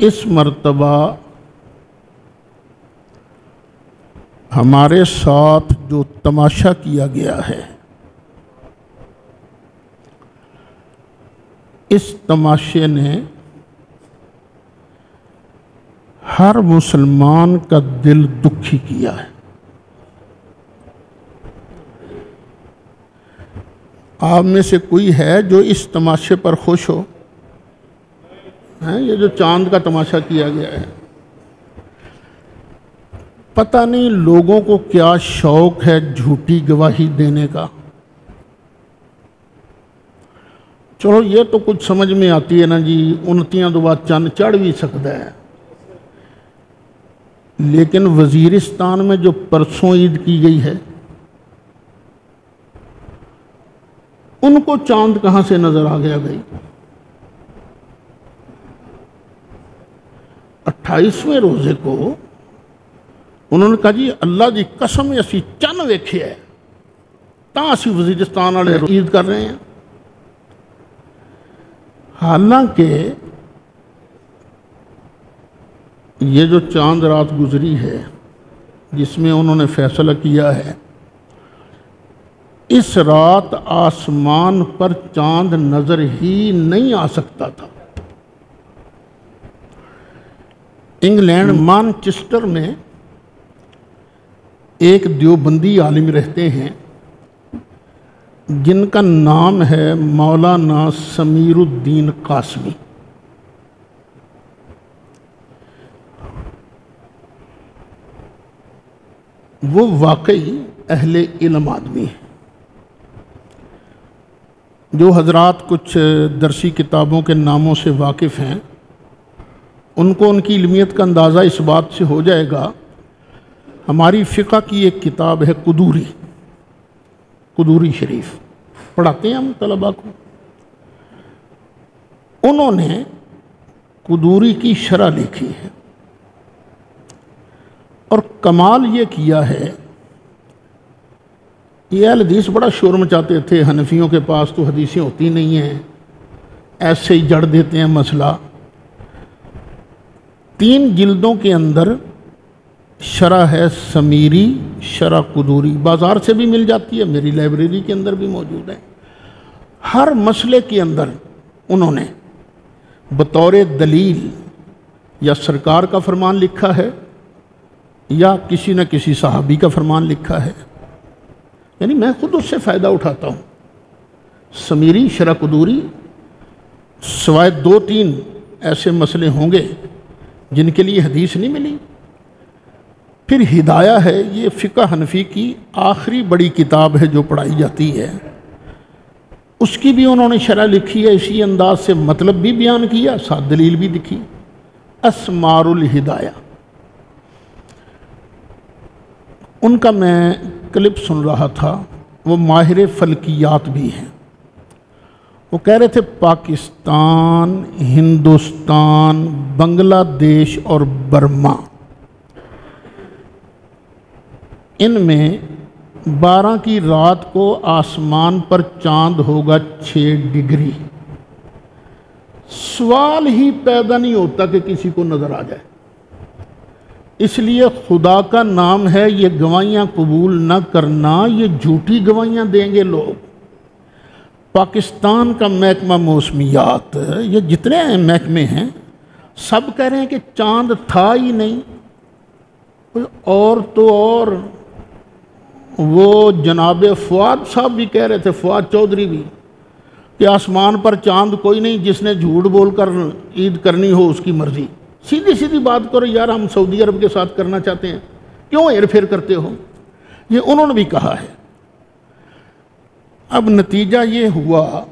इस मर्तबा हमारे साथ जो तमाशा किया गया है, इस तमाशे ने हर मुसलमान का दिल दुखी किया है। आप में से कोई है जो इस तमाशे पर खुश हो? हैं, ये जो चांद का तमाशा किया गया है, पता नहीं लोगों को क्या शौक है झूठी गवाही देने का। चलो ये तो कुछ समझ में आती है ना जी, 29 तो बाद चंद चढ़ भी सकता है, लेकिन वजीरिस्तान में जो परसों ईद की गई है, उनको चांद कहां से नजर आ गया गई? 28वें रोजे को उन्होंने कहा जी अल्लाह की कसम असी चन्न वेखे है, तां असी वजीरिस्तान वाले ईद कर रहे हैं। हालांकि ये जो चांद रात गुजरी है जिसमें उन्होंने फैसला किया है, इस रात आसमान पर चांद नजर ही नहीं आ सकता था। इंग्लैंड मानचेस्टर में एक देवबंदी आलिम रहते हैं जिनका नाम है मौलाना समीरुद्दीन कासमी। वो वाकई अहले इल्म आदमी है। जो हजरात कुछ दरसी किताबों के नामों से वाकिफ़ हैं, उनको उनकी इल्मियत का अंदाज़ा इस बात से हो जाएगा। हमारी फ़िक़्ह की एक किताब है कुदूरी शरीफ, पढ़ाते हैं हम तलबा को। उन्होंने कुदूरी की शरह लिखी है और कमाल ये किया है, ये अहले हदीस बड़ा शोर मचाते थे, हनफियों के पास तो हदीसें होती नहीं हैं, ऐसे ही जड़ देते हैं मसला। 3 जिल्दों के अंदर शरह है समीरी, शरह कुदूरी, बाज़ार से भी मिल जाती है, मेरी लाइब्रेरी के अंदर भी मौजूद है। हर मसले के अंदर उन्होंने बतौर दलील या सरकार का फरमान लिखा है या किसी न किसी सहाबी का फरमान लिखा है, यानी मैं खुद उससे फ़ायदा उठाता हूँ। समीरी, शरह कुदूरी, सिवाय 2-3 ऐसे मसले होंगे जिनके लिए हदीस नहीं मिली। फिर हिदाया है, ये फ़िक़्ह हनफी की आखिरी बड़ी किताब है जो पढ़ाई जाती है, उसकी भी उन्होंने शरह लिखी है, इसी अंदाज से मतलब भी बयान किया, साथ दलील भी लिखी। अस्मारुल हिदाया, उनका मैं क्लिप सुन रहा था, वो माहिर फल्कियात भी हैं। वो कह रहे थे पाकिस्तान, हिंदुस्तान, बांग्लादेश और बर्मा, इनमें 12 की रात को आसमान पर चांद होगा 6 डिग्री। सवाल ही पैदा नहीं होता कि किसी को नजर आ जाए। इसलिए खुदा का नाम है, ये गवाहियां कबूल न करना, ये झूठी गवाहियां देंगे लोग। पाकिस्तान का महकमा मौसमियात, ये जितने महकमे हैं, सब कह रहे हैं कि चांद था ही नहीं। और तो और वो जनाब फवाद साहब भी कह रहे थे, फवाद चौधरी भी, कि आसमान पर चांद कोई नहीं, जिसने झूठ बोलकर ईद करनी हो उसकी मर्जी। सीधी सीधी बात करो यार, हम सऊदी अरब के साथ करना चाहते हैं, क्यों हेरफेर करते हो? ये उन्होंने भी कहा है। अब नतीजा ये हुआ,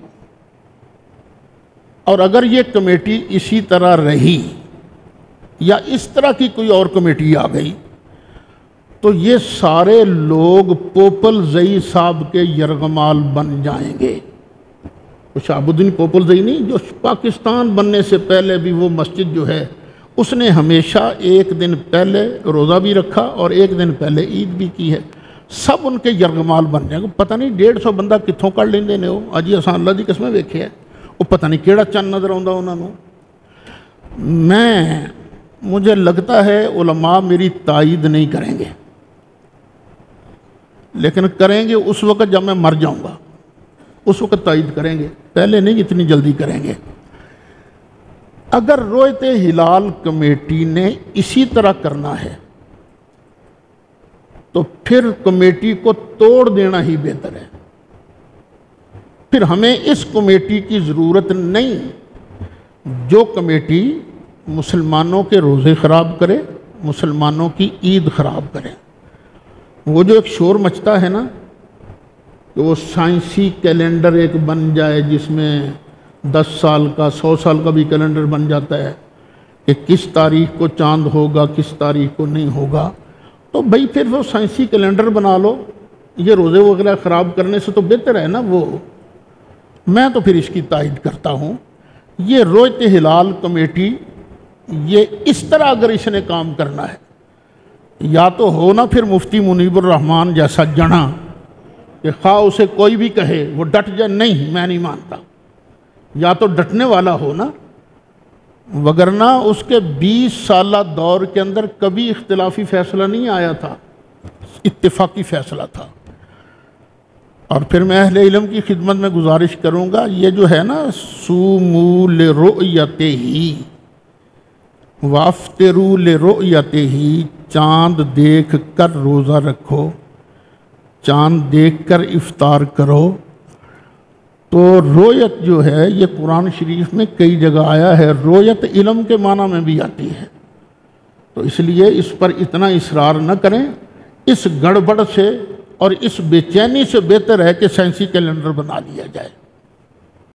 और अगर ये कमेटी इसी तरह रही या इस तरह की कोई और कमेटी आ गई, तो ये सारे लोग पोपल जई साहब के यरगमाल बन जाएंगे। शहाबुद्दीन पोपल जई नहीं, जो पाकिस्तान बनने से पहले भी वो मस्जिद जो है, उसने हमेशा एक दिन पहले रोज़ा भी रखा और एक दिन पहले ईद भी की है। सब उनके यरगमाल बन जाएंगे। पता नहीं 150 बंदा कितों कर लेंदे ने। अजी असां अल्लाह की कसम वेखे है, वो पता नहीं केड़ा चंद नज़र आता उन्होंने। मुझे लगता है उलमा मेरी तायीद नहीं करेंगे, लेकिन करेंगे उस वक़्त जब मैं मर जाऊंगा, उस वक़्त तायीद करेंगे, पहले नहीं इतनी जल्दी करेंगे। अगर रोयते हिलाल कमेटी ने इसी तरह करना है तो फिर कमेटी को तोड़ देना ही बेहतर है। फिर हमें इस कमेटी की ज़रूरत नहीं जो कमेटी मुसलमानों के रोज़े ख़राब करे, मुसलमानों की ईद ख़राब करे। वो जो एक शोर मचता है ना कि वो साइंसी कैलेंडर एक बन जाए जिसमें 10 साल का 100 साल का भी कैलेंडर बन जाता है कि किस तारीख को चांद होगा, किस तारीख को नहीं होगा, तो भाई फिर वो साइंसी कैलेंडर बना लो। ये रोज़े वगैरह ख़राब करने से तो बेहतर है ना वो। मैं तो फिर इसकी तायीद करता हूँ। ये रोयते हिलाल कमेटी ये इस तरह अगर इसने काम करना है, या तो हो ना फिर मुफ्ती मुनीबुर रहमान जैसा जना कि खा उसे कोई भी कहे वो डट जाए, नहीं मैं नहीं मानता, या तो डटने वाला हो ना, वगरना उसके 20 साला दौर के अंदर कभी इख्तिलाफी फैसला नहीं आया था, इत्तेफाकी फैसला था। और फिर मैं अहले इल्म की खिदमत में गुजारिश करूँगा, ये जो है ना सूमू लिरुयते ही वाफ्तिरू लिरुयते ही, चाँद देख कर रोज़ा रखो, चाँद देख कर इफ्तार करो। तो रोयत जो है ये कुरान शरीफ में कई जगह आया है, रोयत इल्म के माना में भी आती है। तो इसलिए इस पर इतना इसरार न करें। इस गड़बड़ से और इस बेचैनी से बेहतर है कि साइंसी कैलेंडर बना लिया जाए।